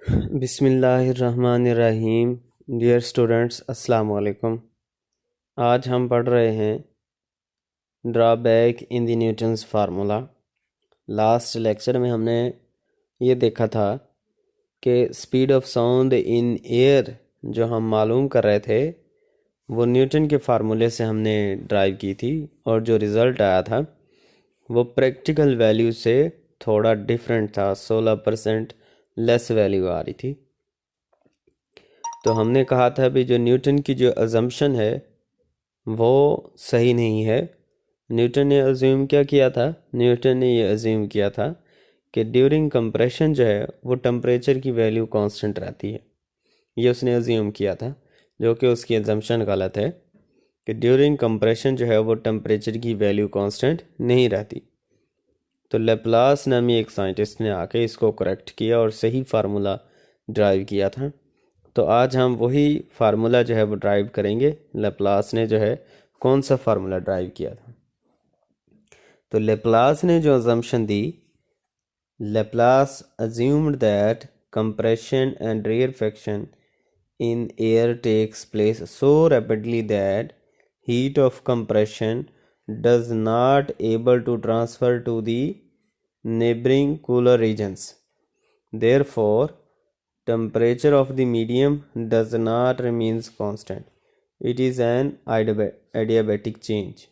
बिस्मिल्लाहिर्रहमानिर्रहीम। Dear students, अस्सलाम वालेकुम। आज हम पढ़ रहे हैं drawback in the Newton's formula. Last lecture में हमने ये देखा था कि speed of sound in air जो हम मालूम कर रहे थे वो न्यूटन के फार्मूले से हमने ड्राइव की थी, और जो रिज़ल्ट आया था वो प्रैक्टिकल वैल्यू से थोड़ा डिफरेंट था। 16% लेस वैल्यू आ रही थी। तो हमने कहा था भी जो न्यूटन की जो अजम्पशन है वो सही नहीं है। न्यूटन ने अज्यूम क्या किया था? न्यूटन ने ये अज्यूम किया था कि ड्यूरिंग कंप्रेशन जो है वो टेम्परेचर की वैल्यू कांस्टेंट रहती है। ये उसने अज्यूम किया था, जो कि उसकी अजम्पशन गलत है कि ड्यूरिंग कंप्रेशन जो है वो टेम्परेचर की वैल्यू कांस्टेंट नहीं रहती। तो लेप्लास नामी एक साइंटिस्ट ने आके इसको करेक्ट किया और सही फार्मूला ड्राइव किया था। तो आज हम वही फार्मूला जो है वो ड्राइव करेंगे। लेप्लास ने जो है कौन सा फार्मूला ड्राइव किया था? तो लेप्लास ने जो assumption the, Laplace assumed that compression and rarefaction in air takes place so rapidly that heat of compression does not able to transfer to the neighboring cooler regions. Therefore, temperature of the medium does not remains constant. It is an adiabatic change.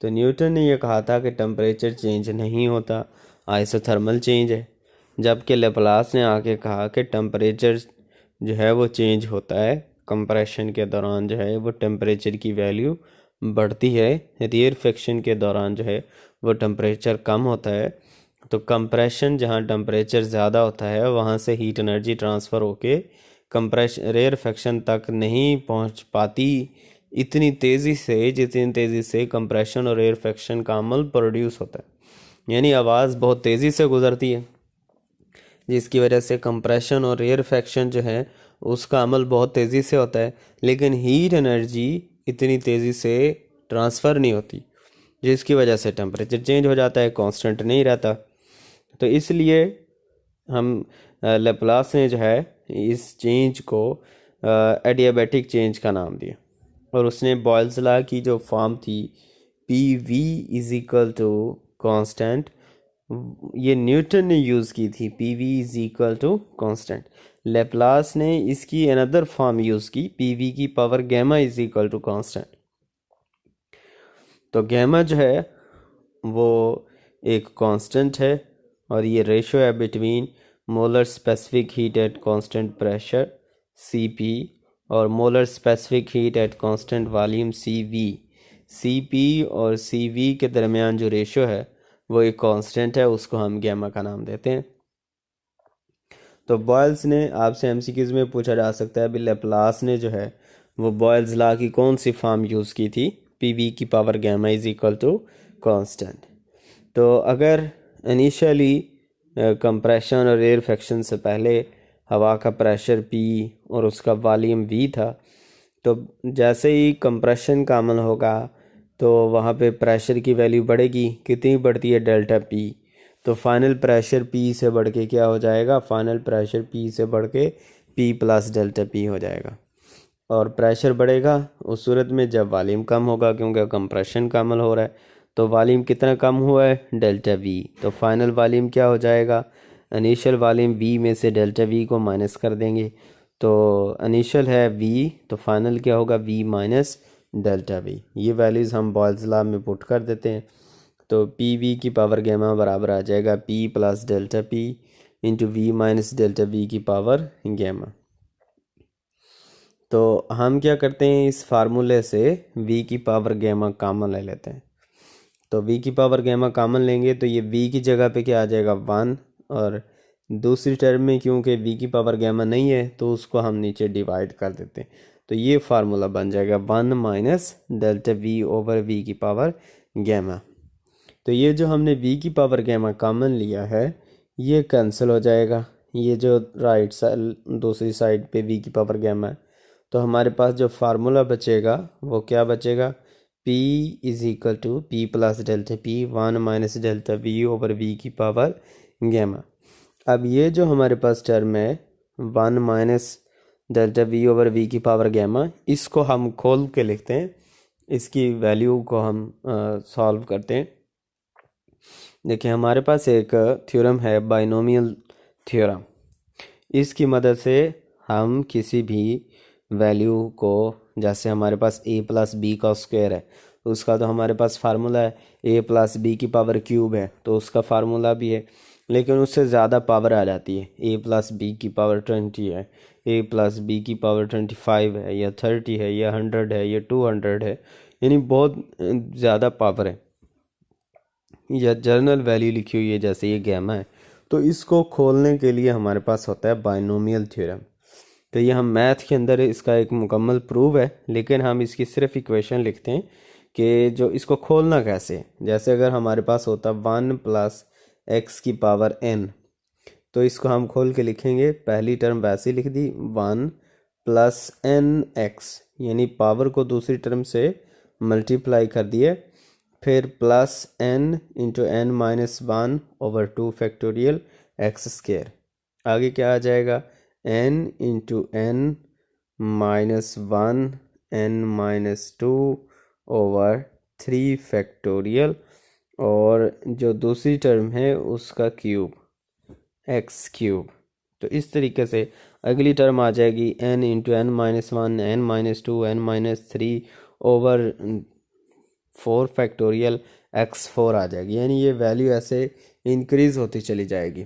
तो Newton ने यह कहा था कि temperature change नहीं होता, isothermal change है। जबकि लेप्लास ने आके कहा कि टेम्परेचर जो है वो चेंज होता है, कंप्रेशन के दौरान जो है वो टेम्परेचर की वैल्यू बढ़ती है, रेयरफेक्शन के दौरान जो है वो टेम्परेचर कम होता है। तो कंप्रेशन जहाँ टेम्परेचर ज़्यादा होता है वहाँ से हीट एनर्जी ट्रांसफ़र होके कंप्रेशन रेयरफेक्शन तक नहीं पहुँच पाती इतनी तेज़ी से जितनी तेज़ी से कंप्रेशन और रेयरफेक्शन का अमल प्रोड्यूस होता है। यानी आवाज़ बहुत तेज़ी से गुजरती है, जिसकी वजह से कंप्रेशन और रेयरफेक्शन जो है उसका अमल बहुत तेज़ी से होता है, लेकिन हीट एनर्जी इतनी तेज़ी से ट्रांसफ़र नहीं होती, जिसकी वजह से टेम्परेचर चेंज हो जाता है, कांस्टेंट नहीं रहता। तो इसलिए हम लेप्लास ने जो है इस चेंज को एडियाबैटिक चेंज का नाम दिया। और उसने बॉयल्स लॉ की जो फॉर्म थी P V is equal to constant, ये न्यूटन ने यूज़ की थी। P V is equal to constant. Laplace ने इसकी अनदर फॉर्म यूज़ की, पी वी की power gamma is equal to constant. तो गैमा जो है वो एक कांस्टेंट है, और ये रेशो है between molar specific heat at constant pressure Cp और molar specific heat at constant volume Cv। Cp और Cv के दरमियान जो रेशो है वो एक कांस्टेंट है, उसको हम गैमा का नाम देते हैं। तो बॉयल्स ने आपसे एमसीक्यूज में पूछा जा सकता है, अभी लेप्लास ने जो है वो बॉयल्स लॉ की कौन सी फॉर्म यूज़ की थी? Pv की power gamma is equal to constant. तो अगर इनिशियली कंप्रेशन और रेयरफेक्शन से पहले हवा का प्रेशर P और उसका वॉल्यूम V था, तो जैसे ही कंप्रेशन का अमल होगा तो वहाँ पे प्रेशर की वैल्यू बढ़ेगी। कितनी बढ़ती है? Delta P। तो फाइनल प्रेशर P से बढ़ के क्या हो जाएगा? फाइनल प्रेशर P से बढ़ के P प्लस डेल्टा P हो जाएगा। और प्रेशर बढ़ेगा उस सूरत में जब वॉल्यूम कम होगा, क्योंकि कंप्रेशन का अमल हो रहा है। तो वॉल्यूम कितना कम हुआ है? Delta V। तो फाइनल वॉल्यूम क्या हो जाएगा? इनिशियल वॉल्यूम V में से डेल्टा V को माइनस कर देंगे। तो इनिशियल है V, तो फाइनल क्या होगा? V minus delta V। ये वैल्यूज़ हम बॉयल्स लॉ में पुट कर देते हैं। तो PV की पावर गैमा बराबर आ जाएगा P plus delta P into V minus delta V की पावर गैमा। तो हम क्या करते हैं, इस फार्मूले से V की पावर गैमा कॉमन ले लेते हैं। तो V की पावर गैमा कॉमन लेंगे तो ये V की जगह पे क्या आ जाएगा? 1। और दूसरी टर्म में क्योंकि V की पावर गैमा नहीं है तो उसको हम नीचे डिवाइड कर देते हैं। तो ये फार्मूला बन जाएगा 1 minus delta V over V की पावर गैमा। तो ये जो हमने V की पावर गैमा कॉमन लिया है ये कैंसिल हो जाएगा। ये जो राइट साइड दूसरी साइड पे V की पावर गैमा है, तो हमारे पास जो फार्मूला बचेगा वो क्या बचेगा? P is equal to P plus delta P 1 minus delta V over V की पावर गैमा। अब ये जो हमारे पास टर्म है 1 minus delta we over we की पावर गैमा, इसको हम खोल के लिखते हैं, इसकी वैल्यू को हम सॉल्व करते हैं। देखिए हमारे पास एक थ्योरम है बाइनोमियल थ्योरम। इसकी मदद से हम किसी भी वैल्यू को, जैसे हमारे पास a प्लस बी का स्क्वायर है, उसका तो हमारे पास फार्मूला है a प्लस बी की पावर क्यूब है, तो उसका फार्मूला भी है, लेकिन उससे ज़्यादा पावर आ जाती है। a प्लस बी की पावर 20 है, a प्लस बी की पावर 25 है, या 30 है, या 100 है, या 200 है, यानी बहुत ज़्यादा पावर है, या जर्नल वैल्यू लिखी हुई है जैसे ये गैमा है। तो इसको खोलने के लिए हमारे पास होता है बाइनोमियल थ्योरम। तो ये हम मैथ के अंदर इसका एक मुकम्मल प्रूफ है, लेकिन हम इसकी सिर्फ इक्वेशन लिखते हैं कि जो इसको खोलना कैसे है। जैसे अगर हमारे पास होता 1 प्लस एक्स की पावर n, तो इसको हम खोल के लिखेंगे, पहली टर्म वैसे ही लिख दी 1 प्लस एन एक्स, यानी पावर को दूसरी टर्म से मल्टीप्लाई कर दिए, फिर plus n into n minus 1 over 2 factorial x square. आगे क्या आ जाएगा, n into n minus 1 n minus 2 over 3 factorial, और जो दूसरी टर्म है उसका क्यूब एक्स क्यूब। तो इस तरीके से अगली टर्म आ जाएगी n into n minus 1 n minus 2 n minus 3 over 4 factorial x4 आ जाएगी, यानी ये वैल्यू ऐसे इंक्रीज़ होती चली जाएगी।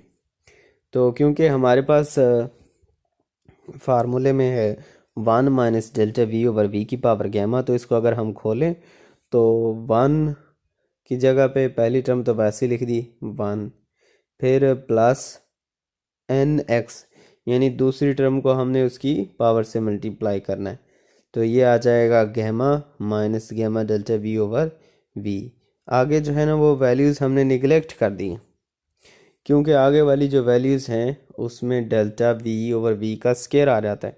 तो क्योंकि हमारे पास फार्मूले में है 1 minus delta we over we की पावर गैमा, तो इसको अगर हम खोलें तो 1 की जगह पे पहली टर्म तो वैसे ही लिख दी 1, फिर प्लस एन एक्स, यानी दूसरी टर्म को हमने उसकी पावर से मल्टीप्लाई करना है, तो ये आ जाएगा gamma minus gamma delta we over v. आगे जो है ना वो वैल्यूज़ हमने निगलेक्ट कर दी, क्योंकि आगे वाली जो वैल्यूज़ हैं उसमें डेल्टा वी ओवर वी का स्क्वायर आ जाता है।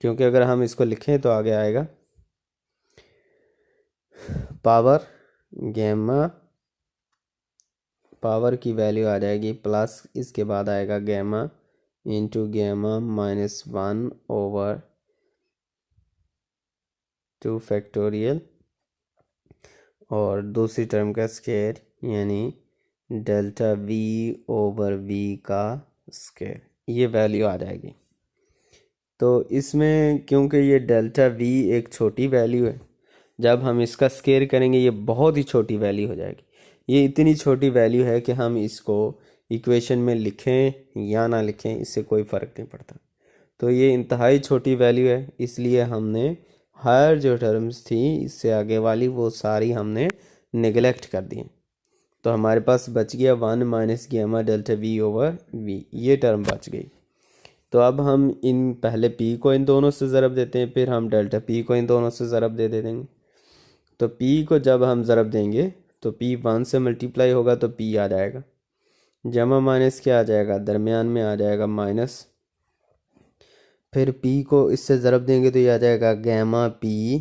क्योंकि अगर हम इसको लिखें तो आगे आएगा पावर गैमा, पावर की वैल्यू आ जाएगी प्लस, इसके बाद आएगा gamma into gamma minus 1 over 2 factorial, और दूसरी टर्म का स्क्वायर यानी डेल्टा वी ओवर वी का स्क्वायर, ये वैल्यू आ जाएगी। तो इसमें क्योंकि ये डेल्टा वी एक छोटी वैल्यू है, जब हम इसका स्क्वायर करेंगे ये बहुत ही छोटी वैल्यू हो जाएगी। ये इतनी छोटी वैल्यू है कि हम इसको इक्वेशन में लिखें या ना लिखें इससे कोई फ़र्क नहीं पड़ता। तो ये इंतहाई छोटी वैल्यू है, इसलिए हमने हर जो टर्म्स थी इससे आगे वाली वो सारी हमने निगलेक्ट कर दी। तो हमारे पास बच गया 1 minus gamma delta we over v, ये टर्म बच गई। तो अब हम इन पहले p को इन दोनों से ज़रब देते हैं, फिर हम डेल्टा p को इन दोनों से ज़रब दे देंगे। तो p को जब हम ज़रब देंगे तो p 1 से मल्टीप्लाई होगा तो p आ जाएगा, जमा माइनस क्या आ जाएगा, दरमियान में आ जाएगा माइनस, फिर p को इससे ज़रब देंगे तो ये आ जाएगा gamma p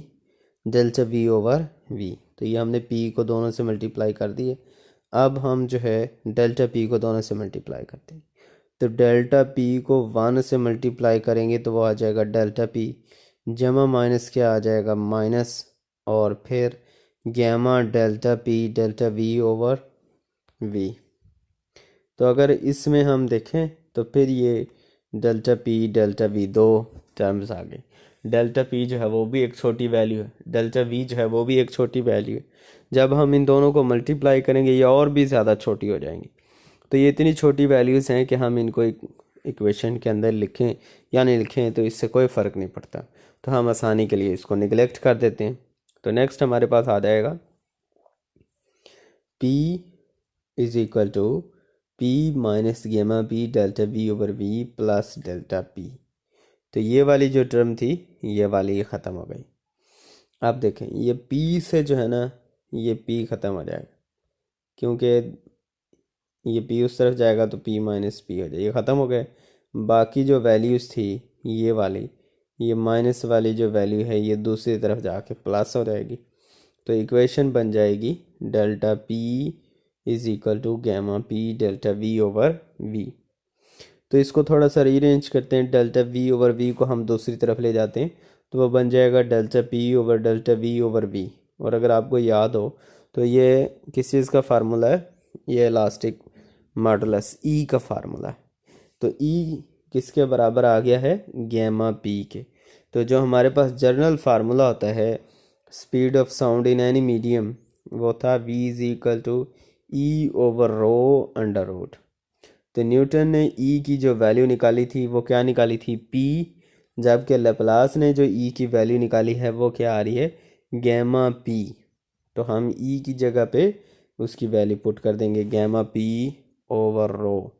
delta v over v। तो ये हमने p को दोनों से मल्टीप्लाई कर दिए। अब हम जो है डेल्टा p को दोनों से मल्टीप्लाई करते हैं, तो डेल्टा p को 1 से मल्टीप्लाई करेंगे तो वो आ जाएगा डेल्टा p, जमा माइनस क्या आ जाएगा माइनस, और फिर gamma delta p delta v over v। तो अगर इसमें हम देखें तो फिर ये डेल्टा v दो टर्म्स आ गए। डेल्टा p जो है वो भी एक छोटी वैल्यू है, डेल्टा v जो है वो भी एक छोटी वैल्यू है। जब हम इन दोनों को मल्टीप्लाई करेंगे ये और भी ज़्यादा छोटी हो जाएंगी। तो ये इतनी छोटी वैल्यूज़ हैं कि हम इनको एक इक्वेशन के अंदर लिखें या नहीं लिखें तो इससे कोई फ़र्क नहीं पड़ता, तो हम आसानी के लिए इसको निगलेक्ट कर देते हैं। तो नेक्स्ट हमारे पास आ जाएगा p is equal to p minus gamma p delta v over v plus delta p। तो ये वाली जो टर्म थी ये वाली ख़त्म हो गई। अब देखें ये p से जो है ना ये p ख़त्म हो जाएगा, क्योंकि ये p उस तरफ जाएगा तो p माइनस p हो जाए, ये ख़त्म हो गए। बाकी जो वैल्यूज़ थी ये वाली, ये माइनस वाली जो वैल्यू है ये दूसरी तरफ जाके प्लस हो जाएगी। तो इक्वेशन बन जाएगी delta p is equal to gamma p delta we over v. तो इसको थोड़ा सा रीअरेंज करते हैं, डेल्टा वी ओवर वी को हम दूसरी तरफ ले जाते हैं तो वो बन जाएगा delta p over delta we over v. और अगर आपको याद हो तो ये किस चीज़ का फार्मूला है, ये इलास्टिक मॉडुलस ई का फार्मूला है। तो ई किसके बराबर आ गया है, गैमा पी के। तो जो हमारे पास जर्नल फार्मूला होता है speed of sound in any medium, वो था v is equal to E over rho under root. तो न्यूटन ने ई की जो वैल्यू निकाली थी वो क्या निकाली थी, पी, जबकि लेप्लास ने जो ई की वैल्यू निकाली है वो क्या आ रही है, गैमा पी। तो हम ई की जगह पे उसकी वैल्यू पुट कर देंगे गैमा पी ओवर रो।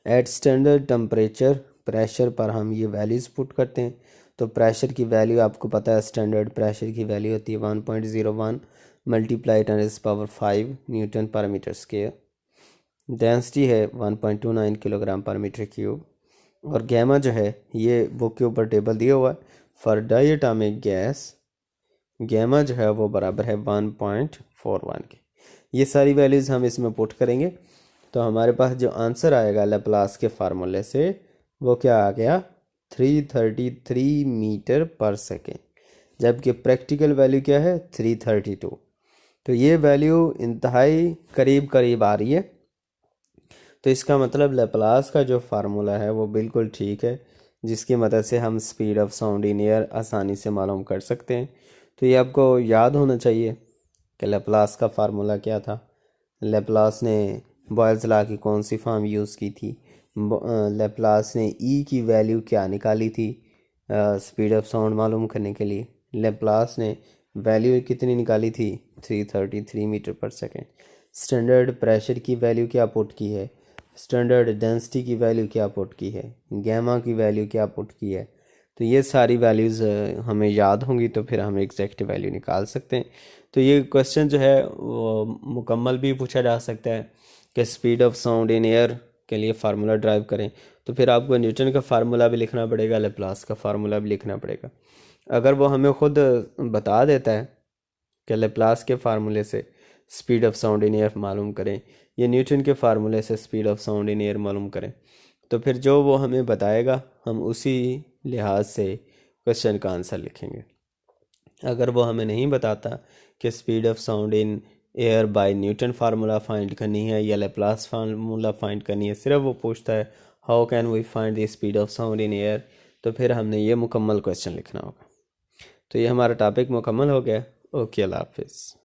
एट स्टैंडर्ड टेम्परेचर, प्रेशर पर हम ये वैल्यूज़ पुट करते हैं। तो प्रेशर की वैल्यू आपको पता है, स्टैंडर्ड प्रेशर की वैल्यू होती है 1.01 मल्टीप्लाई 10⁵ न्यूटन पर मीटर स्क्वायर। डेंसिटी है 1.29 किलोग्राम पर मीटर क्यूब। और गैमा जो है ये बुक के ऊपर टेबल दिया हुआ है, फॉर डायटोमिक गैस गैमा जो है वो बराबर है 1.41 के। ये सारी वैल्यूज़ हम इसमें पुट करेंगे तो हमारे पास जो आंसर आएगा लेप्लास के फार्मूले से वो क्या आ गया, 333 मीटर पर सेकेंड, जबकि प्रैक्टिकल वैल्यू क्या है 332। तो ये वैल्यू इंतहाई करीब करीब आ रही है। तो इसका मतलब लेप्लास का जो फार्मूला है वो बिल्कुल ठीक है, जिसकी मदद से हम speed of sound in air आसानी से मालूम कर सकते हैं। तो ये आपको याद होना चाहिए कि लेप्लास का फार्मूला क्या था। लेप्लास ने बॉयल्स लॉ की कौन सी फॉर्म यूज़ की थी, लेप्लास ने ई की वैल्यू क्या निकाली थी स्पीड ऑफ साउंड मालूम करने के लिए, लेप्लास ने वैल्यू कितनी निकाली थी 333 मीटर पर सेकेंड, स्टैंडर्ड प्रेशर की वैल्यू क्या पुट की है, स्टैंडर्ड डेंसिटी की वैल्यू क्या पुट की है, गैमा की वैल्यू क्या पुट की है। तो ये सारी वैल्यूज़ हमें याद होंगी तो फिर हम एग्जैक्ट वैल्यू निकाल सकते हैं। तो ये क्वेश्चन जो है वो मुकम्मल भी पूछा जा सकता है कि speed of sound in air के लिए फार्मूला ड्राइव करें, तो फिर आपको न्यूटन का फार्मूला भी लिखना पड़ेगा, लेप्लास का फार्मूला भी लिखना पड़ेगा। अगर वो हमें खुद बता देता है कि लेप्लास के फार्मूले से speed of sound in air मालूम करें या न्यूटन के फार्मूले से speed of sound in air मालूम करें, तो फिर जो वो हमें बताएगा हम उसी लिहाज से क्वेश्चन का आंसर लिखेंगे। अगर वो हमें नहीं बताता कि speed of sound in air by Newton formula find करनी है या लेप्लास फार्मूला फाइंड करनी है, सिर्फ वो पूछता है how can we find the speed of sound in air, तो फिर हमने ये मुकम्मल क्वेश्चन लिखना होगा। तो ये हमारा टॉपिक मुकम्मल हो गया। ओके, अल्लाह हाफिज़।